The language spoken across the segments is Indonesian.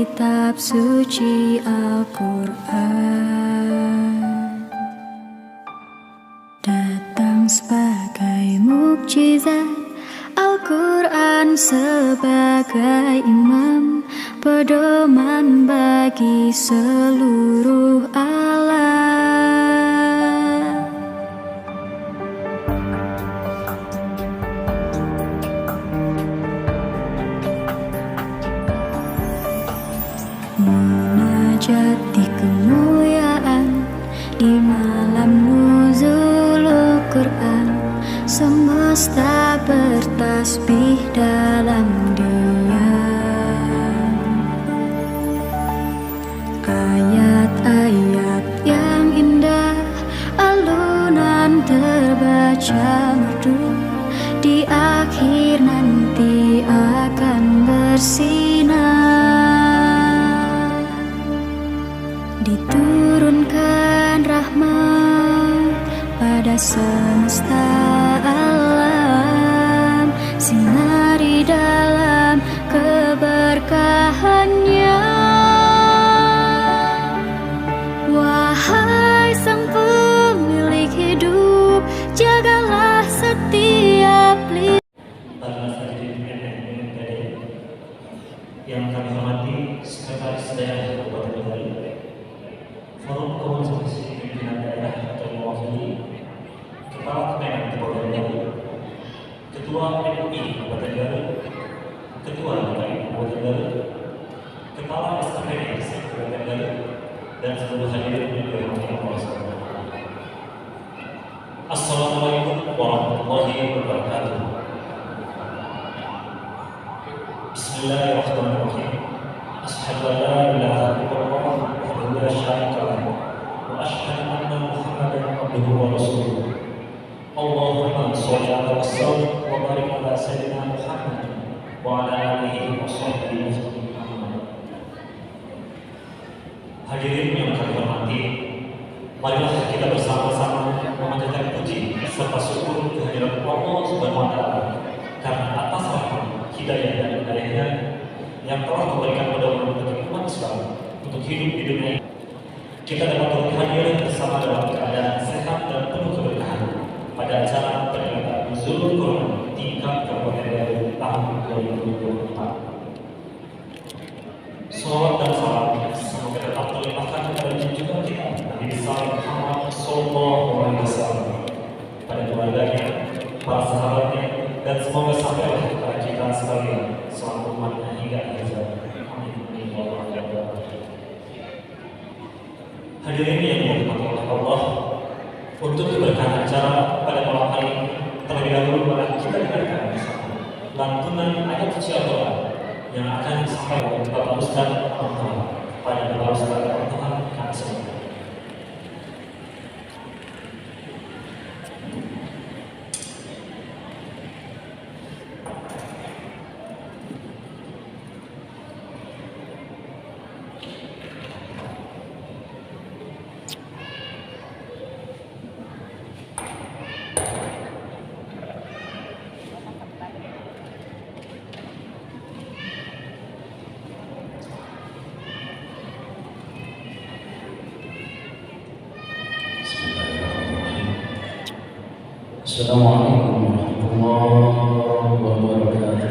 kitab suci Al-Quran datang sebagai mukjizat. Al-Quran sebagai imam, pedoman bagi seluruh alam. Munajat di kemuliaan di malam nuzulul Quran, semesta bertasbih dalam diam. Ayat-ayat yang indah, alunan terbaca merdu, di akhir nanti akan bersinar. Diturunkan rahmat pada semesta alam, sinari dalam keberkahannya. Wahai sang pemilik hidup, jagalah setiap yang kami hormati Sekretaris Daerah Kabupaten Bali, Forum Komunikasi Pimpinan Daerah atau mewakili Kepala Kemenang Kabupaten Bali, Ketua MUI Kabupaten Bali, Ketua DKI Kabupaten Bali, Kepala SKPD Kabupaten Bali, dan seluruh hadirin yang dirahmati Allah SWT. Assalamualaikum warahmatullahi wabarakatuh. Bismillahirrahmanirrahim. Asyhadu an la ilaha illallah wahdahu la syarika lahu wa asyhadu anna Muhammadan abduhu wa rasuluh. Allahumma shalli ala Rasul wa barik ala sayyidina Muhammad wa ala alihi wa sahbihi wasallam. Hadirin yang kami hormati, marilah kita bersama-sama memanjatkan puji serta syukur kehadirat Allah Subhanahu wa taala karena atas rahmat, hidayah dan hidayahnya yang telah memberikan kemudahan bagi umat Islam untuk hidup di dunia ini. Kita dapat berhadir bersama dalam keadaan sehat dan penuh keberkahan pada acara peringatan Nuzulul Quran tingkat Kabupaten Bali tahun 2024. Salawat dan salam semoga tetap terlimpahkan kepada junjungan kita Nabi besar Muhammad SAW, pada keluarganya, para sahabatnya, dan semoga sampailah kepada kita sekalian selama umatnya hingga akhir zaman. Amin. Hadirin yang dirahmati oleh Allah, untuk keberkahan acara pada malam hari ini, terlebih dahulu mari kita dengarkan bersama lantunan ayat suci Al-Quran yang akan disampaikan oleh Bapak Ustaz Al-Quran pada Bapak Ustaz Al-Quran kami semua. Assalamualaikum warahmatullahi wabarakatuh.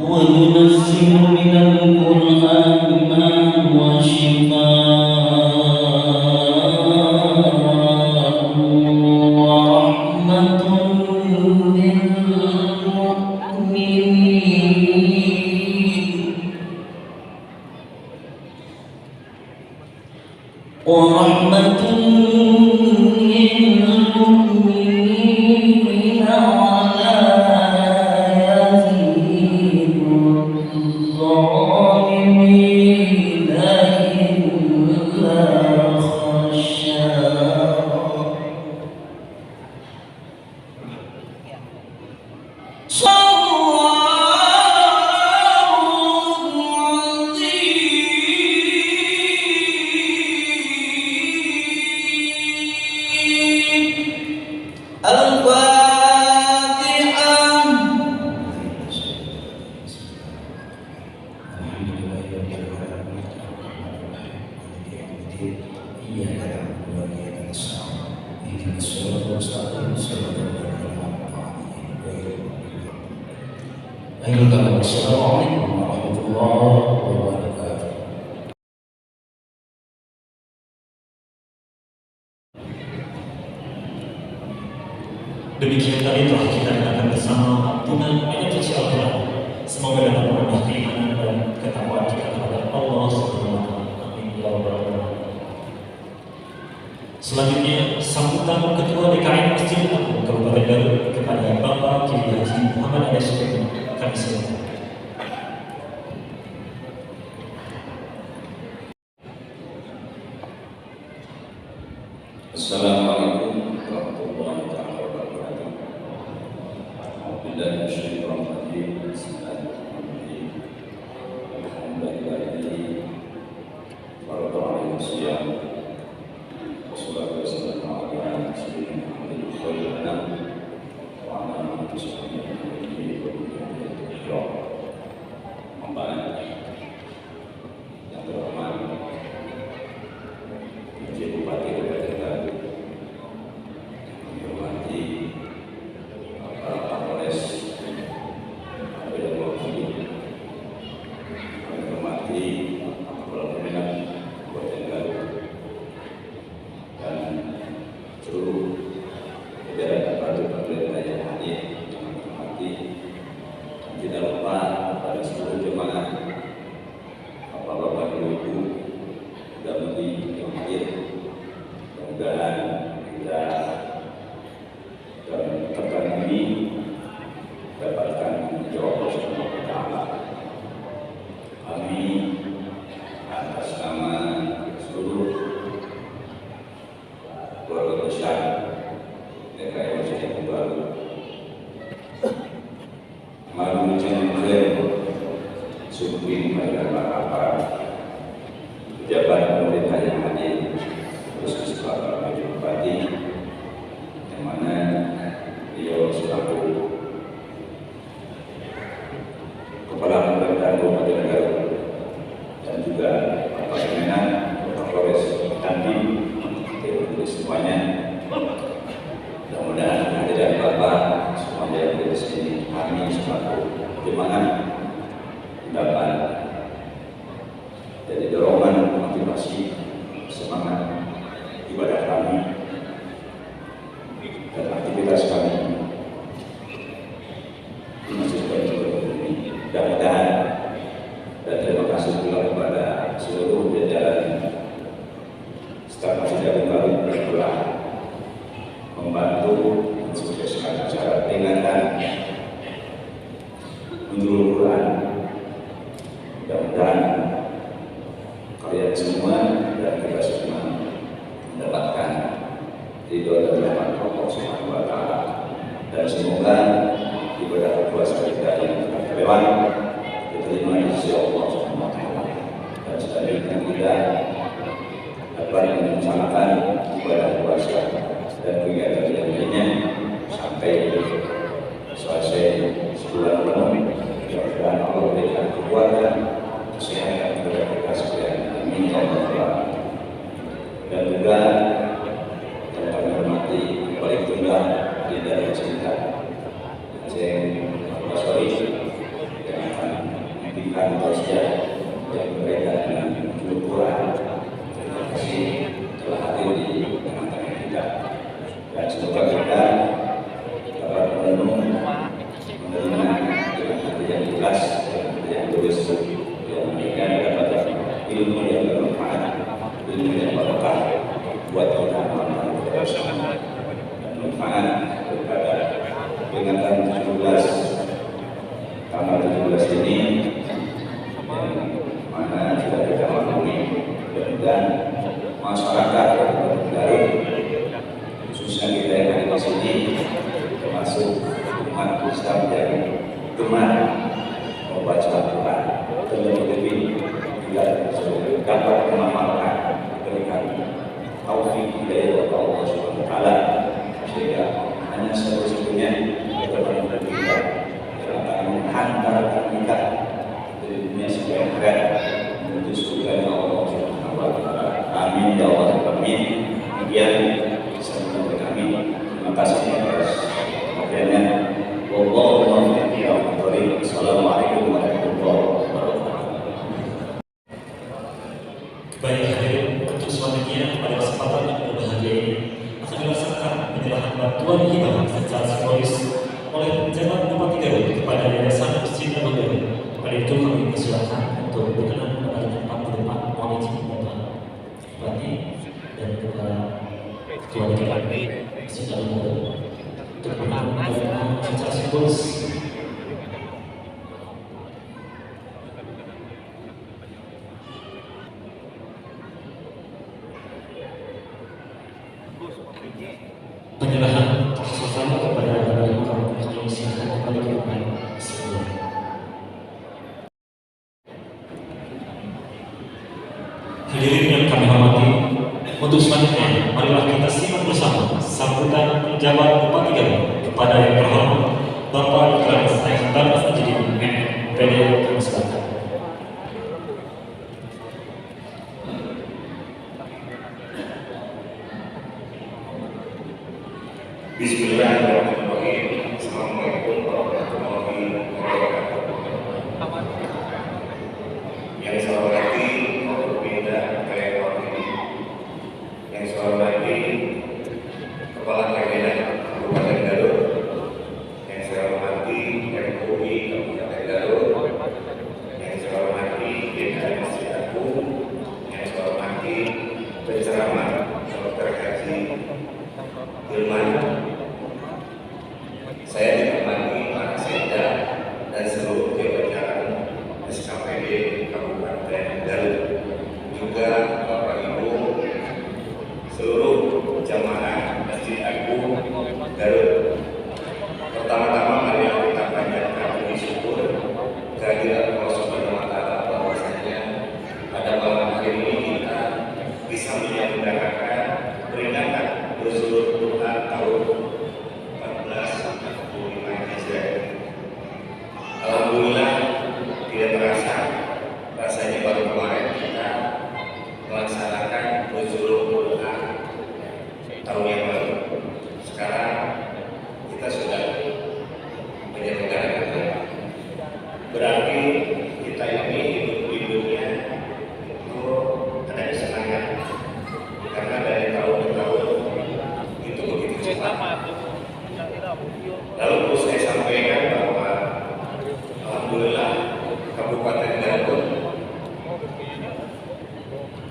وننزل من القرآن ما هو شفاء ورحمة للمؤمنين ورحمة للمؤمنين ولا يزيد الظالمين إلا خسارا. Assalamualaikum warahmatullahi wabarakatuh. Demikian tadi telah kita dengarkan bersama tuntunan ayat suci Al-Quran. Semoga dapat menambah keimanan dan ketakwaan kita kepada Allah Subhanahu wa Ta'ala. Amin ya rabbal alamin. Selanjutnya, sambutan Ketua DKM Masjid Agung Kabupaten Garut kepada Bapak Kiai Haji Muhammad Ade Sukun. Kami silakan. Assalamualaikum warahmatullahi wabarakatuh. Alhamdulillah syukur rahmati bismillahirrahmanirrahim. Alhamdulillahi warahmatullahi wabarakatuh. Wassalatu wassalamu ala sayyidina Muhammadin khairil anam wa ala alihi wa sahbihi wa man walah. Yang terhormat Bupati Kabupaten Garut, dihormati para Kapolres, dihormati Kepala Pembinaan Kabupaten Garut, dan seluruh jajaran aparatur pemerintah yang hadir, dihormati, dan tidak lupa kepada seluruh jemaah, bapak-bapak, ibu-ibu, mudah-mudahan yang hadir. Mudah-mudahan kita dalam pertemuan ini dapatkan jawab Allah Subhanahu wa Ta'ala. Amin Sumping para pejabat pemerintah yang hadir, khusus Bapak Wakil Bupati, yang mana beliau selaku Kepala Pemerintahan Kabupaten Garut, dan juga Bapak Kemenak, Bapak Flores Tandim, untuk semuanya. Mudah-mudahan kehadiran Bapak semuanya yang di sini, kami selaku jemaah dapat jadi dorongan, motivasi, semangat ibadah kami dan aktivitas kami di Masjid ini. Mudah-mudahan, dan terima kasih pula kepada seluruh jajaran staf Masjid Agung Garut yang telah membantu mensukseskan acara peringatan Nurul Quran. Mudah-mudahan kalian semua dan kita semua mendapatkan ridho dan rahmat Allah Subhanahu wa Ta'ala, dan semoga ibadah puasa kita yang telah terlewat diterima di sisi Allah Subhanahu wa Ta'ala, dan selanjutnya kita dapat melaksanakan ibadah puasa dan kegiatan yang lainnya sampai selesai sebulan penuh. Mudah-mudahan Allah berikan kekuatan, kesehatan kepada kita sekalian. Amin ya Allah. Dan juga yang kami hormati paling tunggal di dalam cinta Ceng Basori yang akan memberikan tausiah yang berkaitan dengan Al-Quran. Terima kasih telah hadir di tengah-tengah kita, dan semoga kita dapat menerima dengan hati yang ikhlas, yang tulus, yang memberikan dapat ilmu yang bermanfaat, ilmu yang berkah buat kita bersama, dan manfaat kepada peringatan 17 tanggal 17 ini yang mana sudah kita lalui, dan masyarakat Garut, khususnya kita yang ada di sini, termasuk umat Islam yang gemar membaca Al-Quran, terlebih bila dapat mengamalkan, berikan taufik hidayah dari Allah Subhanahu wa Ta'ala, sehingga hanya satu-satunya kebenaran kita yang akan menghantarkan kita dari dunia sampai akhirat menuju surga Allah Subhanahu wa Ta'ala. Amin ya Allah. Amin. Demikian sampai kami. Terima kasih atas perhatiannya. Wallahu a'lam bishawab. Assalamualaikum warahmatullahi wabarakatuh. Baik hadirin, untuk selanjutnya pada kesempatan yang berbahagia ini akan dilaksanakan penyerahan bantuan hibah secara simbolis oleh pejabat Bupati Garut kepada Yayasan Masjid Agung Garut. Pada itu kami persilakan untuk berkenan pada tempat di depan. Mohon izin Bapak Bupati dan Ketua DPRD Masjid Agung Garut untuk berkenan secara simbolis. Penyerahan sosial kepada komisi kembali ke depan. Hadirin yang kami hormati, untuk selanjutnya marilah kita simak bersama sambutan pejabat Bupati Garut kepada yang terhormat Bapak Dr. Said Barnas Najidin, PD Kemaslahatan. Bismillahirrahmanirrahim. Assalamualaikum warahmatullahi wabarakatuh. Yang saya hormati berbeda kayak ini. Yang saya hormati Kepala Kabinet Kabupaten Garut. Yang saya hormati MUI Kabupaten Garut. Yang saya hormati DPRD Masjid Agung. Yang saya hormati penceramah Dr. Haji Hilman. Saya dihormati Pak Sekda dan seluruh jajaran SKPD Kabupaten Garut, juga Bapak Ibu, seluruh jamaah Masjid Agung Garut. Pertama-tama mari kita panjatkan puji syukur kehadiran Allah Subhanahu wa Ta'ala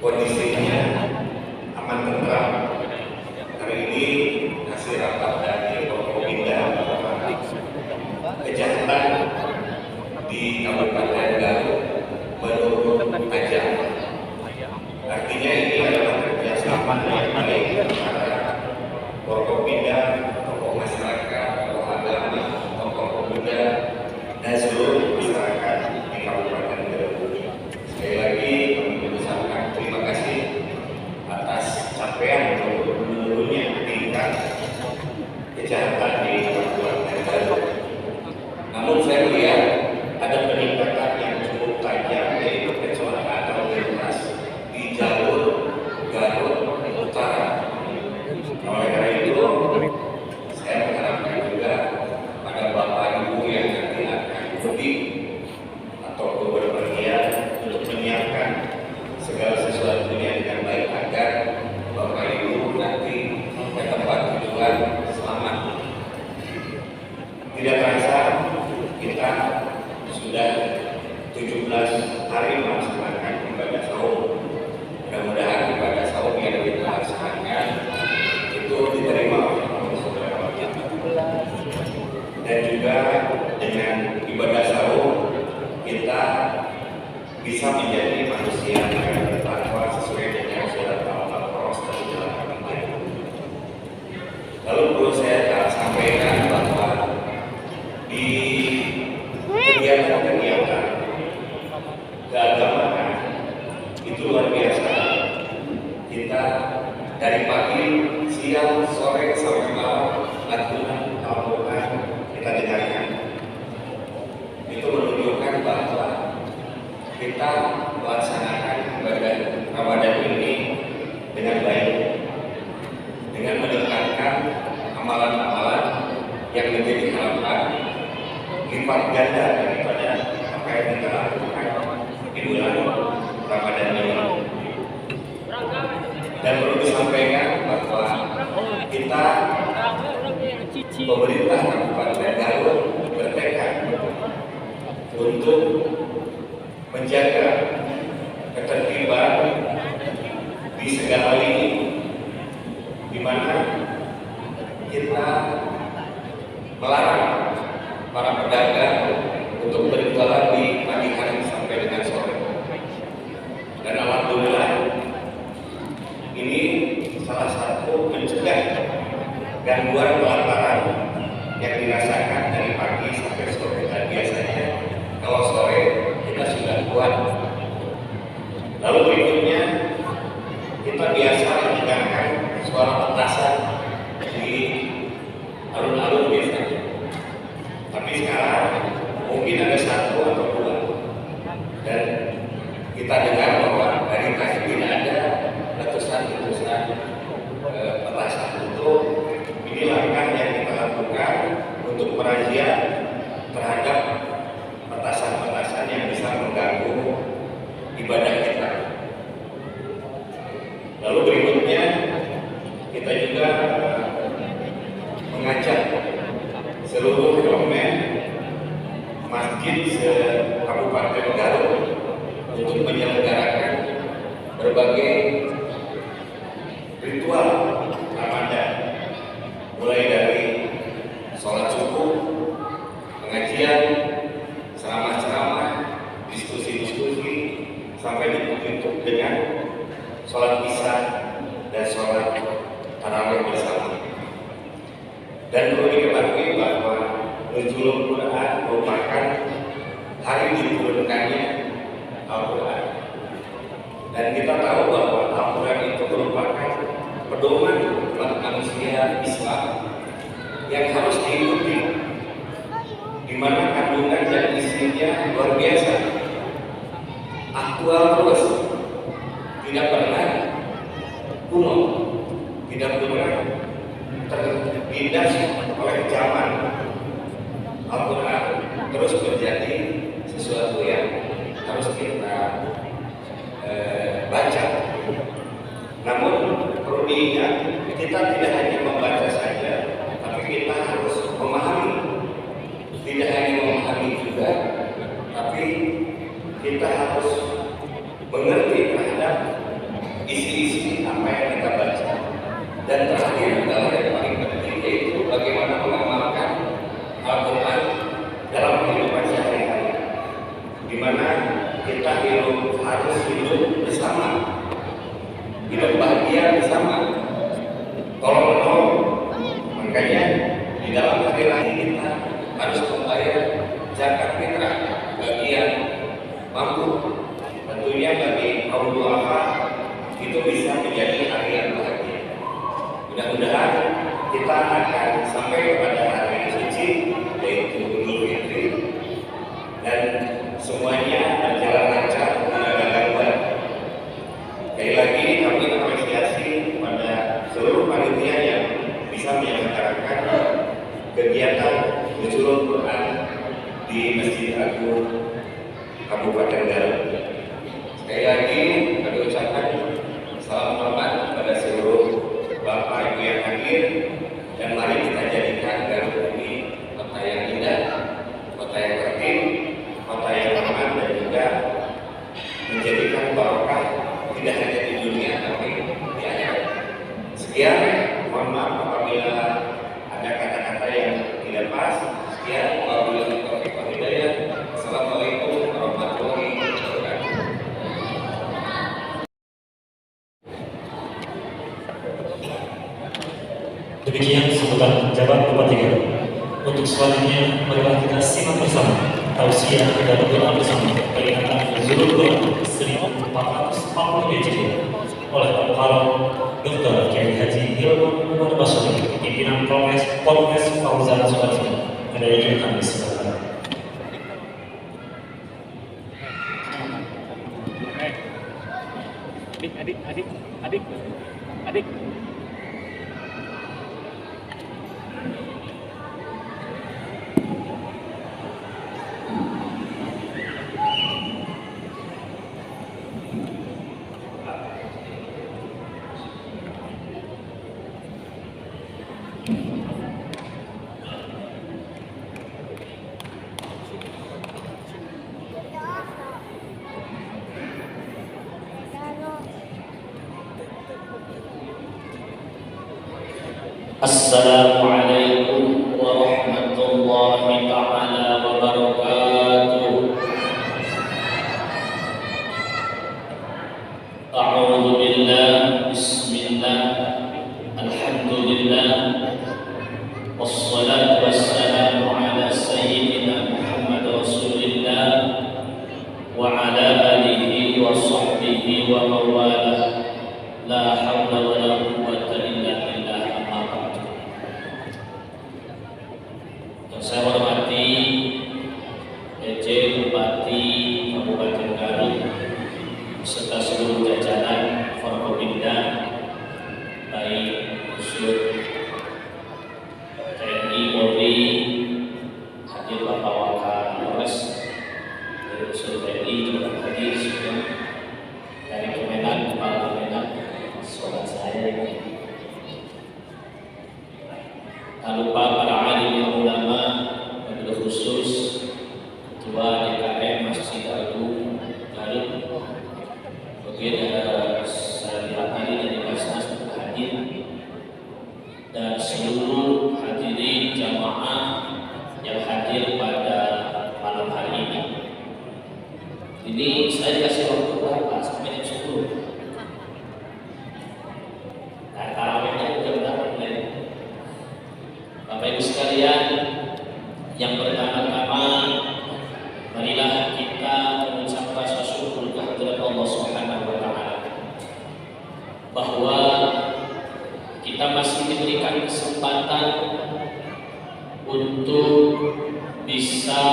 kondisinya aman tentram. Hari ini hasil rapat dari Forkopimda bahwa kejahatan di Kabupaten Garut menurun tajam. Artinya ini adalah kerjasama yang baik antara Forkopimda, tokoh masyarakat, tokoh agama, tokoh pemuda, dan seluruh masyarakat di Kabupaten Garut. Sekali lagi kami mengucapkan terima kasih atas capaian untuk menurunnya tingkat kejahatan di Kabupaten Garut. Namun saya melihat ada peningkatan yang cukup tajam, yaitu kecelakaan lalu lintas di jalur Garut Utara. Oleh karena itu, saya mengharapkan juga pada Bapak Ibu yang nanti akan mudik atau berpergian untuk menyiapkan segala sesuatunya dengan baik agar Bapak Ibu nanti ke tempat tujuan selamat. Tidak terasa kita sudah 17 hari melaksanakan ibadah sahur. Mudah-mudahan ibadah sahur yang kita laksanakan itu diterima oleh Allah Subhanahu wa Ta'ala. Dan juga dengan ibadah sahur kita bisa menjadi manusia yang bertakwa sesuai dengan surat Al-Baqarah 183. Lalu perlu saya sampaikan bahwa di kegiatan-kegiatan keagamaan itu luar biasa. Kita dari pagi, siang, sore sampai malam lantunan Al-Quran kita dengarkan. Itu menunjukkan bahwa kita melaksanakan ibadah Ramadan ini dengan baik, dengan meningkatkan amalan-amalan yang menjadi harapan lipat ganda daripada apa yang kita lakukan di bulan Ramadan ini. Dan perlu disampaikan bahwa kita pemerintah Kabupaten Garut bertekad untuk menjaga ketertiban di segala lini, di mana kita melarang para pedagang untuk berjualan di pagi hari sampai dengan sore. Dan alhamdulillah ini salah satu mencegah gangguan kelaparan yang dirasakan dari pagi sampai sore. Dan biasanya kalau sore kita sudah kuat. Lalu berikutnya kita biasa mendengarkan suara petasan di alun-alun biasanya. Tapi sekarang mungkin ada satu atau dua. Dan kita dengar bahwa dari tadi tidak ada letusan-letusan petasan. Ini langkah yang kita lakukan untuk merazia terhadap petasan-petasan yang bisa mengganggu ibadah kita. Lalu berikutnya kita juga mengajak seluruh elemen masjid se-Kabupaten Garut untuk menyelenggarakan berbagai ritual Ramadan, mulai dari sholat subuh, pengajian, ceramah-ceramah, diskusi-diskusi, sampai ditutup dengan sholat isya dan sholat tarawih bersama. Dan perlu diketahui bahwa Nuzulul Quran merupakan hari diturunkannya Al-Quran. Dan kita tahu bahwa Al-Quran itu merupakan pedoman umat manusia Islam yang harus diikuti, di mana kandungan dan isinya luar biasa, aktual terus, tidak pernah kuno, tidak pernah tertindas oleh zaman. Al-Quran terus menjadi sesuatu yang harus kita baca. Namun perlu diingat, kita tidak hanya membaca saja, tapi kita harus memahami. Tidak hanya memahami juga, tapi kita harus mengerti terhadap isi-isi apa yang kita baca. Dan terakhir adalah yang paling penting, yaitu bagaimana mengamalkan Al-Quran dalam kehidupan sehari-hari, di mana kita harus hidup bersama, hidup bahagia bersama, tolong menolong. Makanya di dalam hari raya kita harus membayar zakat fitrah bagi yang mampu. Tentunya bagi kaum duafa itu bisa menjadi hari yang bahagia. Mudah-mudahan kita akan sampai kepada hari yang suci, yaitu Idul Fitri, dan semuanya berjalan lancar, tidak ada gangguan. Sekali lagi kami apresiasi kepada seluruh panitia yang bisa menyelenggarakan kegiatan Nuzulul Quran di Masjid Agung Kabupaten Garut. Sekali lagi kami ucapkan salam hormat kepada seluruh Bapak Ibu yang hadir, dan mari kita jadikan Garut ini kota yang indah, kota yang tertib, kota yang aman, dan juga menjadikan barokah tidak hanya di dunia tapi di akhirat. Sekian, mohon maaf apabila ada kata-kata yang tidak pas. Sekian, wabillahi taufiq wal hidayah. Assalamualaikum warahmatullahi wabarakatuh. Demikian sambutan jabat Bupati Garut. Untuk selanjutnya, marilah kita simak bersama tausiah dan doa bersama peringatan Nuzulul Quran 1440 Hijriah oleh Al-Mukarram Dr. Kiai Haji Hilman Umar Basuki, pimpinan Polres Fauzan Sudarso. Ada yang kami silakan. Adik. Assalamualaikum warahmatullahi ta'ala wabarakatuh. A'udzu billah, bismillah, alhamdulillah, wassalatu wassalamu ala sayyidina Muhammad Rasulillah wa ala alihi wa sahbihi wa mawalah. La hawla wa la quwwata illa billah. Saya hormati PJ Bupati Kabupaten Garut beserta seluruh jajaran Forkopimda, baik unsur TNI, Polri, hadir Bapak Wakapolres, dari unsur TNI juga hadir semua, dari Kemenak, Kepala Kemenak, saudara saya. Tak lupa para alim yang ulama, wabil khusus Ketua DKM Masjid Agung Garut, kemudian saya tadi dari Basnas hadir, dan seluruh hadirin jamaah yang hadir pada malam hari ini. Ini saya dikasih waktu berapa? Sampai jam 10. Nah, tarawihnya udah berapa? Bapak Ibu sekalian, yang pertama-tama marilah kita mengucap rasa syukur kehadirat Allah Subhanahu wa taala bahwa kita masih diberikan kesempatan untuk bisa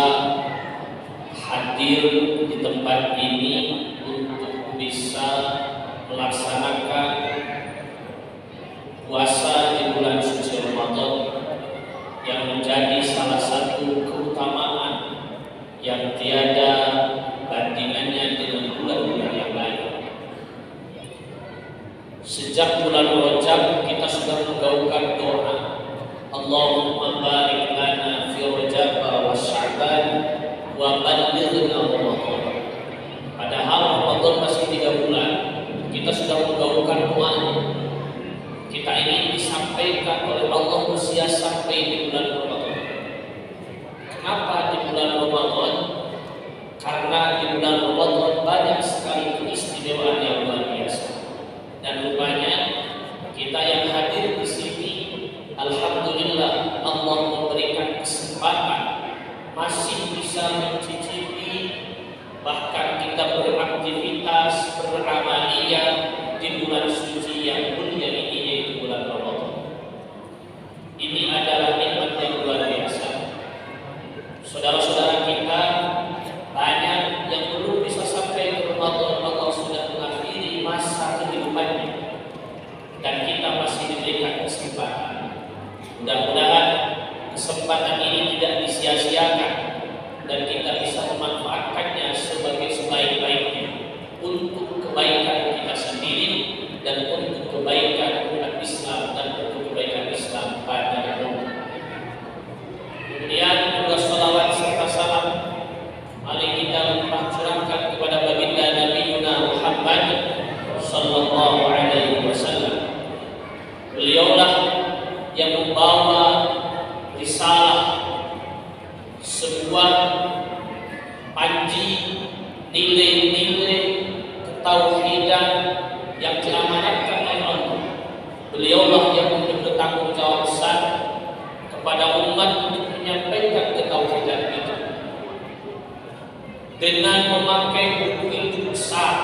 hadir di tempat ini untuk bisa melaksanakan puasa di bulan suci Ramadan yang menjadi salah satu keutamaan yang tiada bandingannya dengan bulan-bulan yang lain. Sejak bulan Rajab kita sudah menggaungkan doa, Allahumma barik lana fi Rajab wa Sya'ban wa ballighna Ramadan. Padahal Ramadan masih 3 bulan, kita sudah menggaungkan disampaikan oleh Allah usia sampai di bulan Ramadan. Kenapa di bulan Ramadan? Karena di bulan Ramadan banyak sekali keistimewaan yang luar biasa. Dan rupanya kita yang hadir di sini, alhamdulillah Allah memberikan kesempatan masih bisa mencicipi, bahkan kita beraktivitas, beramaliyah di bulan suci yang mulia ini, yaitu bulan Ramadan. Ini adalah nikmat yang luar biasa. Saudara-saudara kita banyak yang belum bisa sampai ke Ramadan, Allah sudah mengakhiri masa kehidupannya, dan kita masih diberikan kesempatan. Mudah-mudahan kesempatan ini tidak disia-siakan dan kita bisa memanfaatkannya sebagai sebaik-baiknya untuk kebaikan kita sendiri dan untuk kebaikan umat Islam dan untuk kebaikan Islam pada umumnya. Kemudian juga salawat serta salam mari kita curahkan kepada baginda Nabi Muhammad sallallahu alaihi wasallam. Beliaulah yang membawa risalah, sebuah panji nilai-nilai ketauhidan yang diamanatkan oleh Allah. Beliaulah yang bertanggung jawab besar kepada umat untuk menyampaikan ketauhidan itu dengan memakai buku itu besar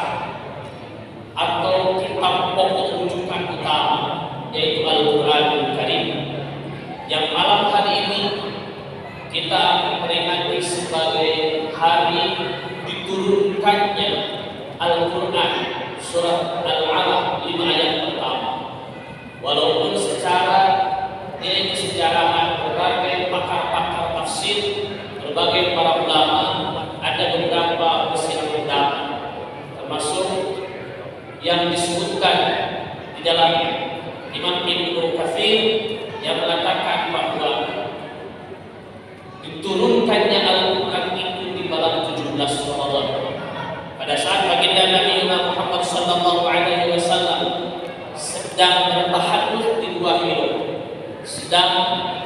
atau kitab pokok rujukan utama, yaitu Al-Quranul Karim, yang malam hari ini kita memperingati sebagai hari diturunkannya Al-Quran surat Al-Alaq 5 ayat pertama. Walaupun secara nilai kesejarahan berbagai pakar-pakar tafsir, berbagai para ulama, ada beberapa kesinambungan, termasuk yang disebutkan di dalam Imam Ibnu Katsir yang mengatakan bahwa diturunkannya Al-Quran itu di malam 17 Ramadan, pada saat baginda Nabi Muhammad sallallahu alaihi wasallam sedang bertahaddud di Gua Hira, sedang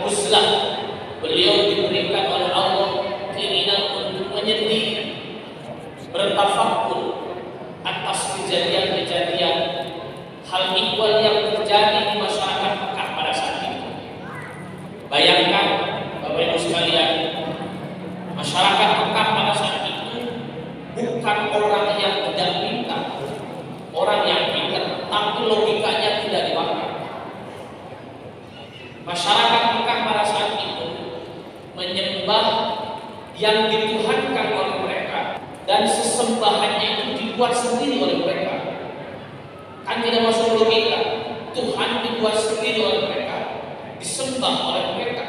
uzlah. Beliau diberikan oleh Allah keinginan untuk menyendiri, bertafakkur atas kejadian-kejadian hal ihwal yang terjadi di masyarakat Mekah pada saat itu. Bayangkan Bapak Ibu sekalian, masyarakat Mekah pada saat itu bukan orang yang tidak pintar, orang yang pintar, tapi logikanya tidak dipakai. Masyarakat Mekah pada saat itu menyembah yang dituhankan oleh mereka, dan sesembahannya itu dibuat sendiri oleh mereka. Kan tidak masuk logika, Tuhan dibuat sendiri oleh mereka, disembah oleh mereka.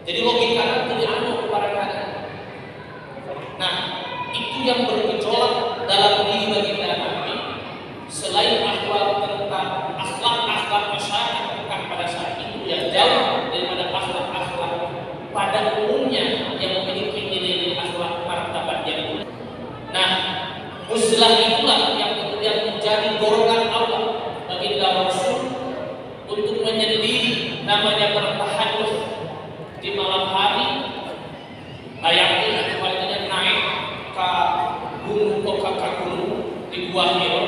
Jadi logikanya tidak ada kepada mereka. Nah, itu yang bergejolak dalam diri baginda Nabi. Selain ahwal tentang akhlak-akhlak masyarakat Mekah pada saat itu yang jauh daripada akhlak-akhlak pada umumnya yang memiliki nilai akhlak martabat yang mulia. Nah, uzlah itulah yang kemudian menjadi dorongan Allah baginda Rasul untuk menyendiri, namanya bertahaddud di malam hari. Bayangkan kemarin naik ke gunung gunung di Gua Hira,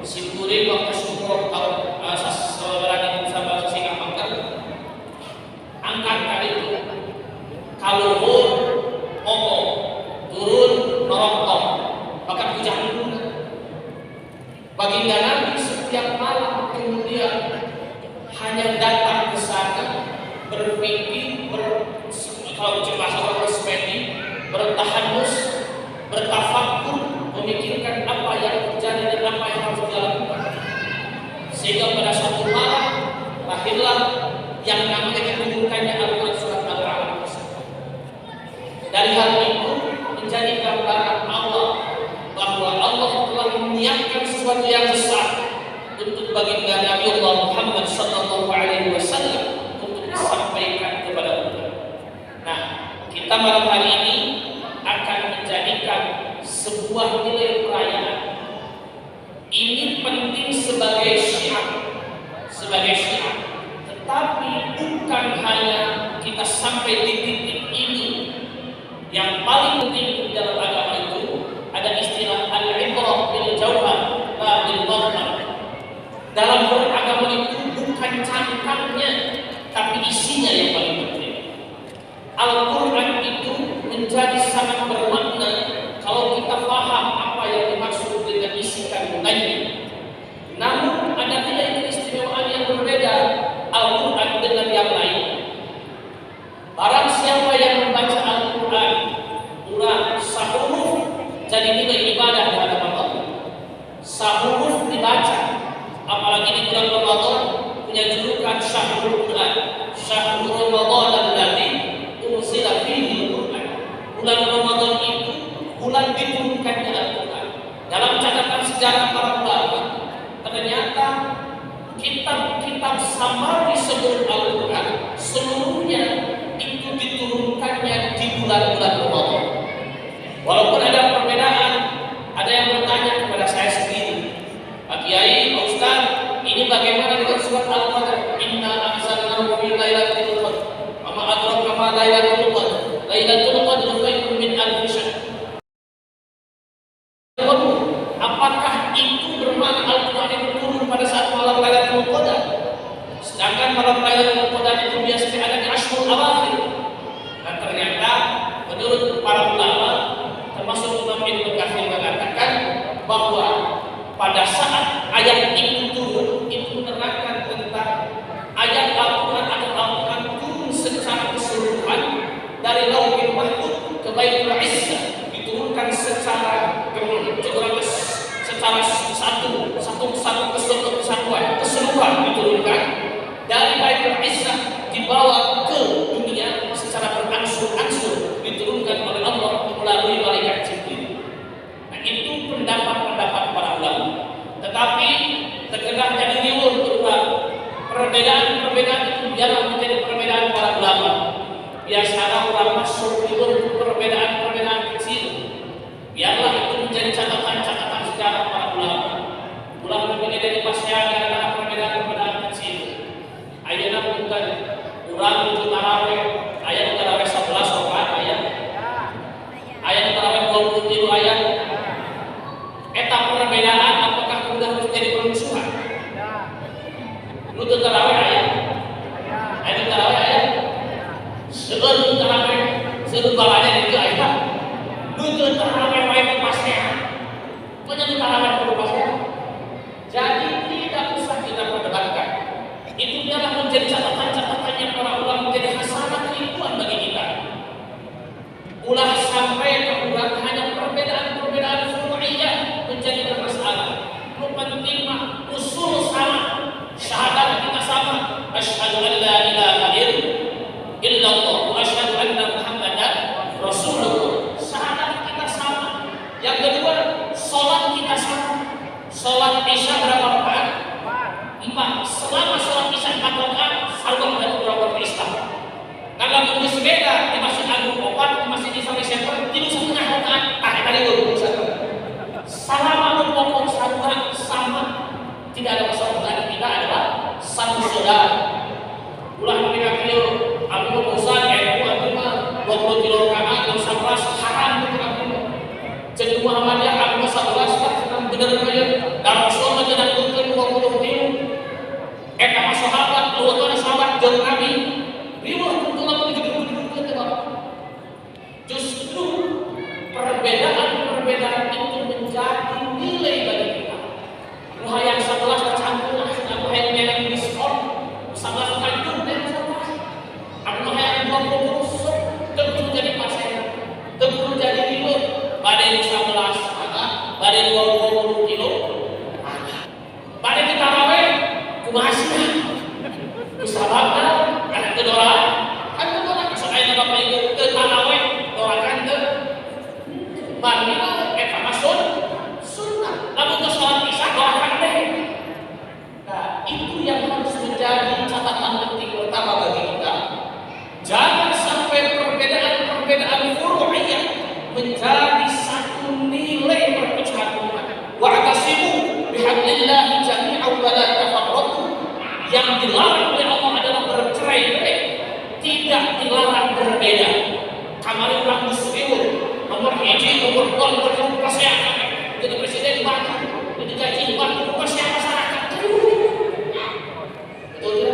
simpulin waktu syukur tahun seorang sahabat Singapura angkat kali itu kalau omong turun norong bahkan hujan dulu. Baginda Nabi setiap malam kemudian hanya datang ke sana berpikir, kalau bahasa berspending, bertahanus, bertafakur, memikirkan apa yang terjadi dan apa yang harus dilakukan. Sehingga pada suatu malam lahirlah yang namanya diturunkannya Al-Quran surat Al-Alaq. Dari hal itu menjadi gambaran Allah bahwa Allah telah menyiapkan sesuatu yang besar untuk baginda Nabi Muhammad sallallahu alaihi wasallam untuk disampaikan kepada umat. Nah, kita malam hari ini akan menjadikan sebuah nilai perayaan. Ini penting sebagai syiar, bukan cangkangnya, tapi isinya yang paling penting. Al-Quran itu menjadi sangat bermakna kalau kita paham apa yang dimaksud dengan isi kandungannya. Namun ada nilai keistimewaan yang berbeda Al-Quran dengan yang lain. Barang siapa yang membaca Al-Quran ulang sahuruf jadi nilai ibadah di hadapan Allah. Sahuruf dibaca, apalagi di bulan Ramadan punya julukan Syahrul Quran. Syahrul Ramadan alladzi unzila fihi Al-Quran. Bulan Ramadan itu bulan diturunkannya Al-Quran. Dalam catatan sejarah para ulama, ternyata kitab-kitab samari sebelum Al-Quran seluruhnya itu diturunkannya di bulan-bulan Ramadan. Walaupun ada perbedaan, ada yang bertanya kepada saya sendiri, Pak Kiai, Pak Ustaz, ini bagaimana dengan surat Al-Qadar? Inna anzalnahu fi lailatul qadar. Wa ma adraka ma lailatul qadar. Lailatul qadar khairun min alfi syahr. Apakah itu bermakna Al-Quran itu turun pada saat malam Lailatul Qadar? Sedangkan malam Lailatul Qadar itu biasanya ada di Ashrul Awakhir. Dan ternyata menurut para ulama, termasuk Imam Ibnu Katsir mengatakan bahwa pada saat ayat itu turun, itu menerangkan tentang ayat Al-Quran atau Al-Quran turun secara keseluruhan dari Lauhul Mahfuz ke Baitul Izzah, diturunkan secara satu keseluruhan diturunkan dari Baitul Izzah dibawa ke dunia secara berangsur-angsur diturunkan oleh Allah melalui malaikat Jibril. Nah, itu pendapat-pendapat para ulama. Tetapi terkadang jadi riweuh berulang. Perbedaan-perbedaan itu jangan menjadi perbedaan para ulama. Biasanya orang masuk riweuh perbedaan-perbedaan kecil. Biarlah itu menjadi catatan-catatan sejarah para ulama. Ulah berbeda dari pasca karena perbedaan-perbedaan kecil. Ayatnya bukan urang itu tarawih, ayat tarawih 11 rakaat ayat tarawih 23 ayat. Eta perbedaan apakah kemudian menjadi permusuhan? Lu tarawih ayat tarawih ayat. Sebelum tarawih, sebelum balanya itu ayat. Lu tarawih ayat pasca. Punya tarawih perlu pasca. Jadi tidak usah kita perdebatkan. Itu biarlah menjadi catatan-catatan yang para ulama menjadi hasanah keilmuan bagi kita. Ulah sampai kemudian hanya perbedaan-perbedaan furu'iyah menjadi bermasalah. Lu penting mah usul sama, syahadat kita sama. Asyhadu an la ilaha illallah wa asyhadu anna Muhammadan Rasulullah. Syahadat kita sama. Yang kedua, salat kita sama. Salat Isya berapa rakaat? 5. Selama salat Isya 4 rakaat, Allah dan berapa Islam. Kalau tunggu sepeda di Masjid Agung 4, di Masjid Islam Center, itu 1,5 rakaat. Tadi itu selama pokok salat sama, tidak ada masalah lagi. Kita adalah satu saudara. Ulah mereka beliau, aku bosan, aku 20 kilo rakaat, 11 haram kita beliau. Jadi Muhammadiyah aku 11 benar benar dan Rasulullah tidak mungkin 20 kilo. Eta sahabat, dua sahabat jeung Nabi. Riweuh kumpul begitu. Justru perbedaan itu menjadi nilai bagi kita. Nuh yang 11 tercampur, aku yang diskon 11 tanjung dan 11. Aku yang 20 tentu jadi pasien, tentu jadi riweuh. Badai 11 badai 20 kilo badai kita rawe kumasnya kusahabna karena kedora kan kedora soalnya bapak ibu ke taraweh doakan ke barina masuk sunnah lalu ke sholat isya doakan deh. Nah itu yang harus menjadi catatan penting pertama bagi kita. Jangan sampai perbedaan furu'iyah menjadi satu nilai perpecahan umat. Wa'tasimu bihablillahi jami'an wa la tafarraqu. Yang dilarang oleh Allah adalah bercerai-berai, tidak dilarang berbeda. Kamari orang muslimun nomor 1, nomor 2, nomor 3 kesehatan. Jadi presiden bantu, jadi gaji bantu kesehatan masyarakat. Betul.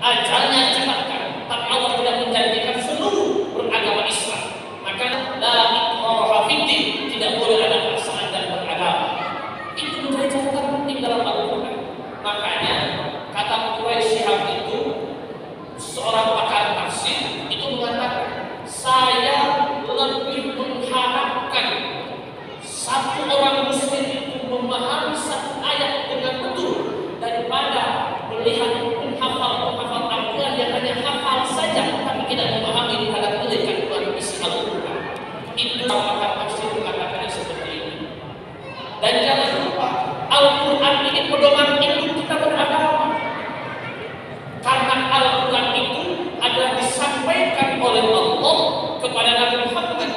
ajalnya dicetakkan, tapi Allah tidak menjanjikan seluruh beragama Islam. Maka la ikraha fiddin, tidak boleh ada paksaan dan beragama. Itu menjadi catatan penting dalam Al-Quran. Makanya kata Quraisy Syihab itu, seorang pakar tafsir itu mengatakan, saya lebih mengharapkan satu orang muslim itu memahami satu ayat dengan betul daripada melihat menghafal Al-Quran yang hanya hafal saja tapi tidak memahami terhadap nilai kandungan isi Al-Quran. Itu pakar tafsir mengatakannya seperti ini. Dan jangan lupa, Al-Quran ini pedoman hidup kita beragama. Karena Al-Quran itu adalah disampaikan oleh Allah kepada Nabi Muhammad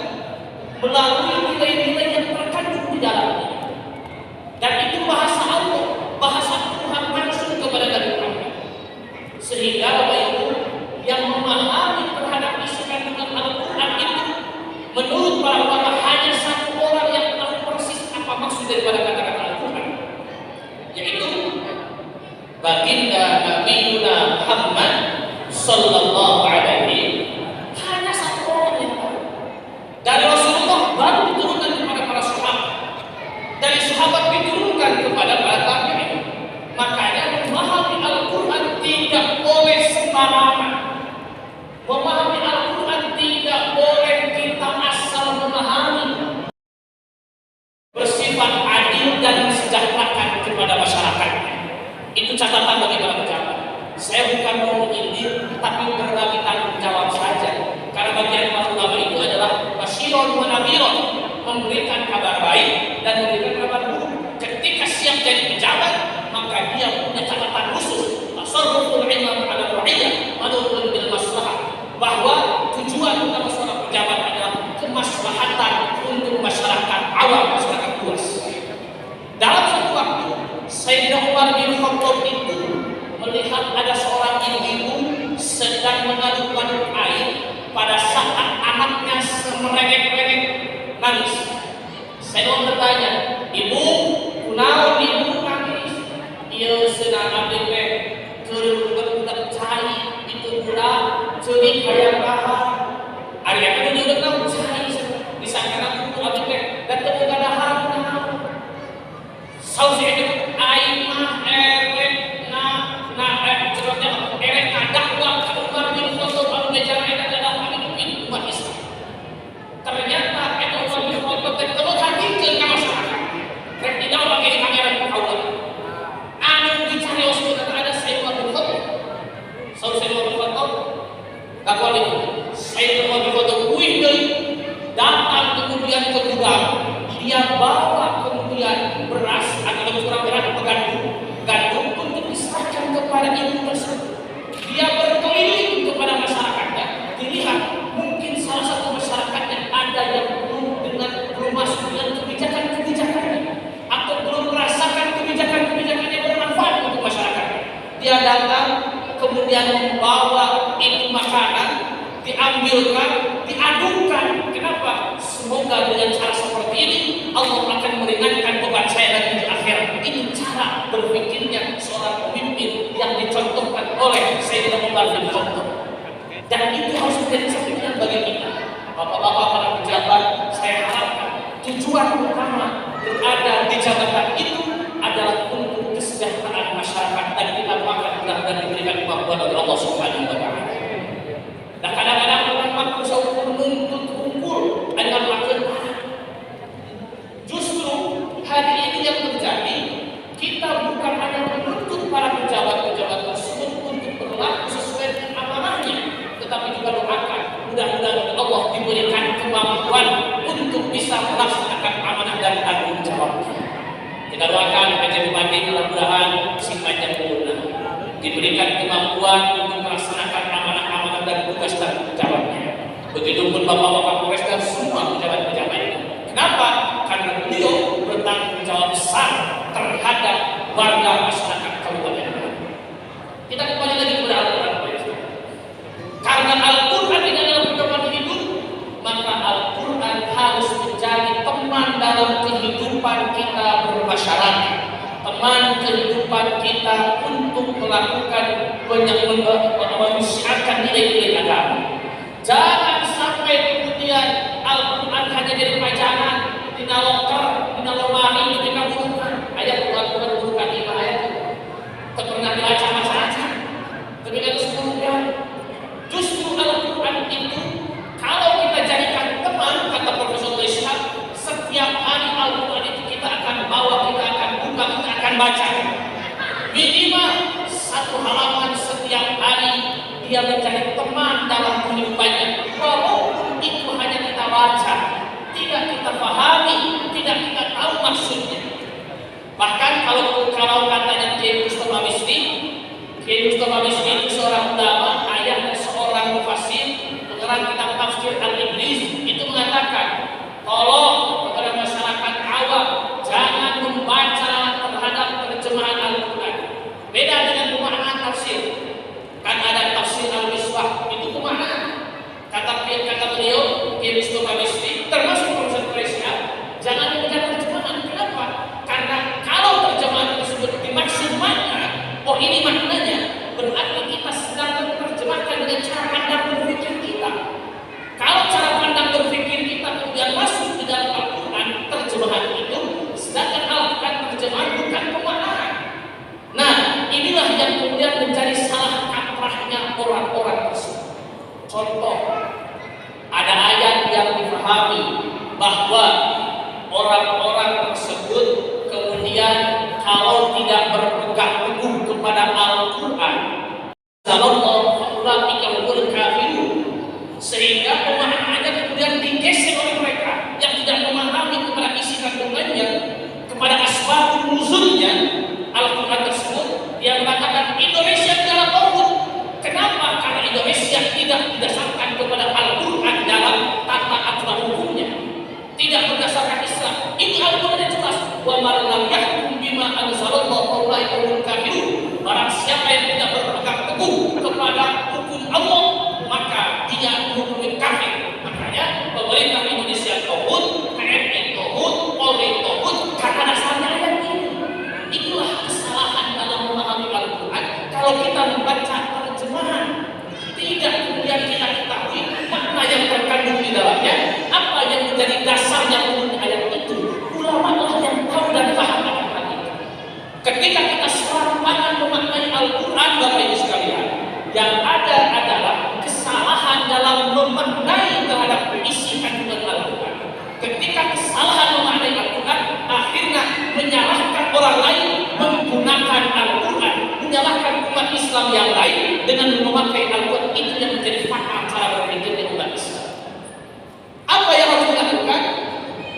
melalui nilai-nilai yang terkandung di dalamnya. Dan itu bahasa Allah, bahasa Tuhan langsung kepada Nabi Muhammad. Sehingga Bapak Ibu yang memahami terhadap isi kandungan Al-Quran itu, menurut para ulama hanya satu orang yang tahu persis apa maksud daripada kata-kata Al-Quran, yaitu baginda Nabi Muhammad sallallahu alaihi, hanya satu orang yang tahu. Dari Rasulullah baru diturunkan kepada para sahabat, dari sahabat diturunkan kepada para tabi'in. Makanya memahami Al-Quran tidak boleh sembarangan. Memahami Al-Quran tidak boleh kita asal memahami. Bersifat adil dan mensejahterakan kepada masyarakatnya. Itu catatan bagi para pejabat. Saya bukan mau menyindir, tapi berbagi tanggung jawab saja. Karena bagian para ulama itu adalah basyiron wa nadhiron, memberikan kabar baik dan memberikan kabar buruk. Ketika siap jadi pejabat, maka dia punya catatan khusus. Tasarruful ilm ala ra'iyah manutun bil maslahah, bahwa tujuan utama seorang pejabat adalah kemaslahatan untuk masyarakat awam, masyarakat luas. Dalam satu waktu, Sayyidina Umar bin Khattab itu melihat ada seorang ibu sedang mengaduk-aduk air pada saat anaknya merengek-rengek nangis. Saya bertanya, ibu, kunaon ibu nangis? Iya sedang abdi teh keur budak cai itu budak ceurik hayang kahar. Ari eta nu deuk naon cai disangkana ibu abdi teh da teu gadahar naon. Saus itu aing mah erek cerotnya erek dakwah ka Umar bin Khattab anu ngejara eta adalah pemimpin umat Islam. Ternyata eta Umar bin Khattab teh teu hakikeun ka masyarakat. Rek didawa ke pangeran kaula. Anu dicarios teh ada Sayyidina Umar bin Khattab. Sayyidina Umar bin Khattab kakuali Sayyidina Umar bin Khattab kuih deui datang kemudian ke gudang. Dia bawa kemudian beras atau kurang beras atau gandum untuk diserahkan kepada ibu tersebut. Dia berkeliling kepada masyarakatnya. Dilihat mungkin salah satu masyarakatnya ada yang belum masuk dengan kebijakan-kebijakannya atau belum merasakan kebijakan-kebijakannya bermanfaat untuk masyarakatnya. Dia datang kemudian membawa itu makanan, diambilkan, diadukan. Kenapa? Semoga dengan cara seperti ini Allah akan meringankan beban saya nanti di akhirat. Ini cara berpikirnya seorang pemimpin yang dicontohkan oleh Sayyidina Umar bin Khattab. Dan itu harus menjadi cerminan bagi kita. Bapak-bapak para pejabat, saya harapkan tujuan utama berada di jabatan itu adalah untuk kesejahteraan masyarakat dan kita akan mudah-mudahan diberikan kemampuan oleh Allah Subhanahu wa taala. Dan kadang-kadang orang mampu menuntut hukum dengan makin justru hari ini yang terjadi, kita bukan hanya menuntut para pejabat-pejabat tersebut untuk berlaku sesuai dengan amanahnya, tetapi juga doakan mudah-mudahan Allah diberikan kemampuan untuk bisa melaksanakan amanah dan tanggung jawabnya. Kita doakan PJ Bupati mudah-mudahan si panjang umurnya diberikan kemampuan untuk melaksanakan amanah-amanah dan tugas tanggung jawabnya. Begitupun Bapak Kapolres dan semua pejabat-pejabatnya. Kenapa? Karena beliau bertanggung jawab besar terhadap warga masyarakat Kabupaten Bogor. Kita kembali lagi kepada Al-Quran. Karena Al-Quran ini adalah pedoman hidup, maka Al-Quran harus menjadi teman dalam kehidupan kita bermasyarakat, teman kehidupan kita untuk melakukan menyisiarkan nilai-nilai agama. Jangan sampai kemudian Al-Quran hanya jadi pajangan di loker, di lemari, di bukan ayat Al-Quran bukan 5 ayat. Tak pernah dibaca saja. Tapi kan sebutkan justru Al-Quran itu kalau kita jadikan teman, kata Profesor Islam, setiap hari Al-Quran itu kita akan bawa, kita akan buka, kita akan baca. Minimal 1 halaman setiap hari dia mencari teman dalam kehidupannya. Walaupun itu hanya kita baca, tidak kita pahami, tidak kita tahu maksudnya. Bahkan kalau katanya Kiai Mustafa Misri itu seorang ulama, ayahnya seorang mufassir, pengarang kitab tafsir Al-Iblis, itu mengatakan, tolong kepada masyarakat awam jangan membaca terhadap terjemahan Al-Quran. Beda dengan pemaknaan tafsir. Kan ada tafsir Al-Misbah, itu pemaknaan. Kata beliau, Kiai Mustafa Misri, termasuk Profesor Malaysia, jangan membaca terjemahan. Kenapa? Karena kalau terjemahan tersebut dimaksud makna, oh ini maknanya, berarti kita sedang menerjemahkan dengan cara pandang berpikir kita. Kalau cara pandang berpikir kita kemudian masuk di dalam Al-Quran, terjemahan itu, sedangkan Al-Quran terjemahan bukan pemaknaan. Nah, inilah yang kemudian menjadi salah kaprahnya orang-orang tersebut. Contoh, ada ayat yang dipahami bahwa orang-orang tersebut kemudian kalau tidak berpegang teguh kepada Al-Quran, sehingga pemahamannya kemudian digeser oleh mereka yang tidak memahami kepada isi kandungannya, kepada asbabun nuzulnya Al-Quran tersebut. Dia mengatakan Indonesia adalah tauhid. Kenapa? Karena Indonesia tidak didasarkan kepada Al-Quran dalam tata aturan hukumnya, tidak berdasarkan Islam. Ini Al-Quran yang jelas. Wa man lam yahkum bima anzalallahu fa ulaika humul kafirun. Barang siapa yang tidak berpegang teguh kepada hukum Allah, maka dia hukum kafir. Makanya pemerintah Indonesia tauhid, TNI tauhid, Polri tauhid, karena dasarnya ayat ini. Itulah kesalahan dalam memahami Al-Quran. Kalau kita membaca terjemahan, tidak kemudian kita ketahui makna yang terkandung di dalamnya, apa yang menjadi dasarnya untuk ayat itu. Ulama lah yang tahu dan paham akan hal itu. Ketika kita serampangan memaknai Al-Quran, Bapak Ibu sekalian, yang ada adalah kesalahan dalam memaknai terhadap isi kandungan Al-Quran. Ketika kesalahan memaknai Al-Quran, akhirnya menyalahkan orang lain menggunakan Al-Quran, menyalahkan umat Islam yang lain dengan memakai Al-Quran. Itu yang menjadi fatal cara berpikir umat Islam. Apa yang harus dilakukan?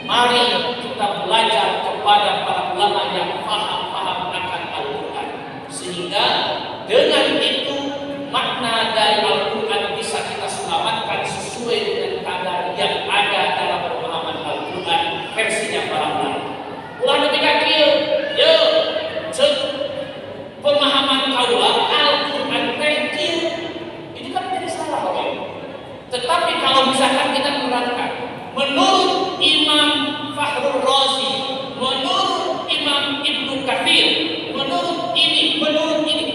Mari kita belajar kepada para ulama yang paham akan Al-Quran, sehingga dengan itu makna dari Al-Quran bisa kita selamatkan sesuai dengan kadar yang ada dalam pemahaman Al-Quran versinya para ulama. Ulah lebih kaki, yo, pemahaman kaulah Al-Quran terakhir itu kan menjadi salah, oke? Tetapi kalau misalkan kita menerangkan menurut Imam Fakhrul Razi, menurut Imam Ibnu Katsir, menurut ini,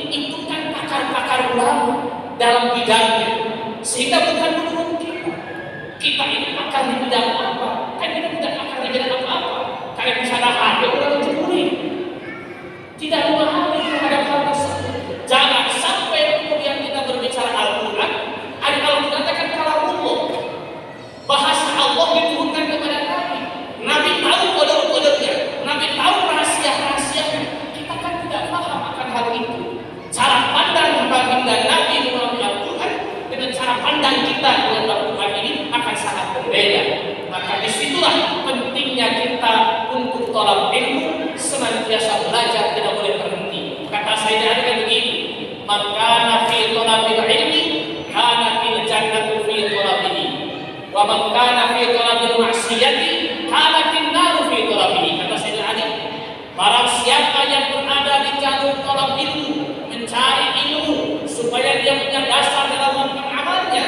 itu kan pakar-pakar ulama dalam bidangnya, sehingga bukan menurut kita. Kita ini pakar di bidang apa? Kan kita tidak pakar di bidang apa-apa. Kayak misalnya ada orang mencuri, tidak memahami terhadap hal tersebut. Jangan sampai kemudian kita berbicara Al-Quran, Al-Quran katakan kalamullah, bahasa Allah diturunkan kepada Nabi. Nabi tahu kode-kodenya, Nabi tahu rahasia-rahasianya. Kita kan tidak paham akan hal itu. Cara pandang baginda Nabi memahami Al-Quran dengan cara pandang kita dengan Al-Quran ini akan sangat berbeda. Maka disitulah pentingnya kita untuk tolak ilmu, senantiasa belajar, tidak boleh berhenti. Kata Sayyidina Ali kan begini, maka nafi tolabil ilmi, kana fil jannatu fi tolabihi, wa man kana fi tolabil maksiyati, kana fin naru fi tolabihi. Kata Sayyidina Ali, barang siapa yang berada di jalur tolak ilmu, mencari ilmu supaya dia punya dasar dalam melakukan amalnya,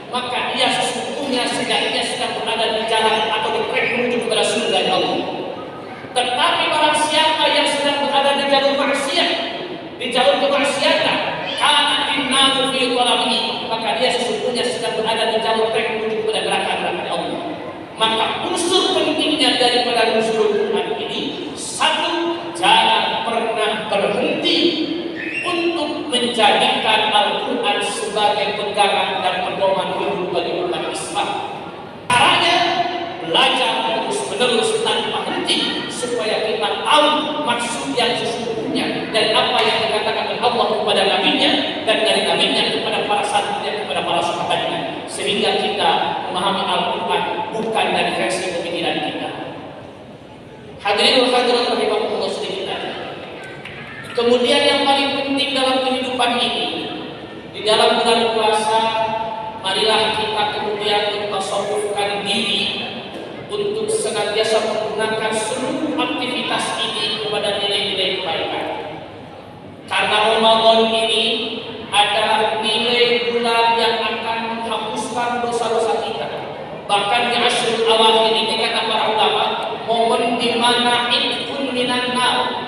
maka dia sesungguhnya setidaknya sedang berada di jalan atau di trek menuju kepada surga Allah. Tetapi barang siapa yang sedang berada di jalur maksiat, di jalur kemaksiatan, karena Maka unsur pentingnya daripada unsur Quran ini, satu, jangan pernah berhenti untuk menjadikan Al-Quran sebagai pegangan dan pedoman hidup bagi umat Islam. Caranya belajar terus-menerus tanpa henti supaya kita tahu maksud yang sesungguhnya dan apa yang dikatakan oleh Allah kepada nabinya dan dari nabinya kepada para santrinya, kepada para sahabatnya, sehingga kita memahami Al-Quran bukan dari versi pemikiran kita. Hadirin wa hadirat rahimahumullah sedikit. Kemudian yang paling penting dalam kehidupan ini, di dalam bulan puasa, marilah kita kemudian mentasawufkan diri untuk senantiasa menggunakan seluruh aktivitas ini kepada nilai-nilai kebaikan. Karena Ramadan ini adalah nilai bulan yang akan menghapuskan dosa-dosa kita. Bahkan di Ashrul Awakhir ini kata para ulama, momen di mana itqun minan nar.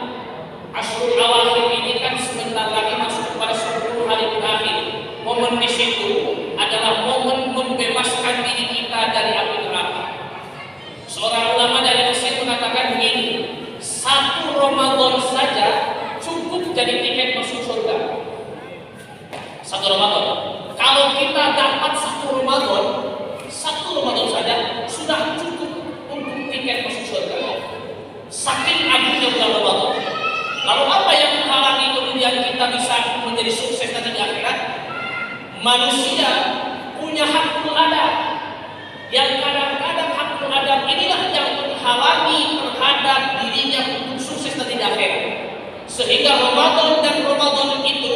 Ashrul Awakhir ini kan sebentar lagi masuk kepada 10 hari terakhir. Momen di situ adalah momen membebaskan diri kita dari api neraka. Seorang ulama dari Mesir mengatakan begini, 1 Ramadan saja cukup jadi tiket masuk surga. 1 Ramadan. Kalau kita dapat 1 Ramadan saja sudah cukup untuk tiket masuk surga. Saking agungnya bulan Ramadan. Lalu apa yang menghalangi kemudian kita bisa menjadi sukses nanti di akhirat? Manusia punya hakul adab, yang kadang-kadang hakul adab inilah yang menghalangi terhadap dirinya untuk sukses nanti di akhirat. Sehingga Ramadan dan Ramadan itu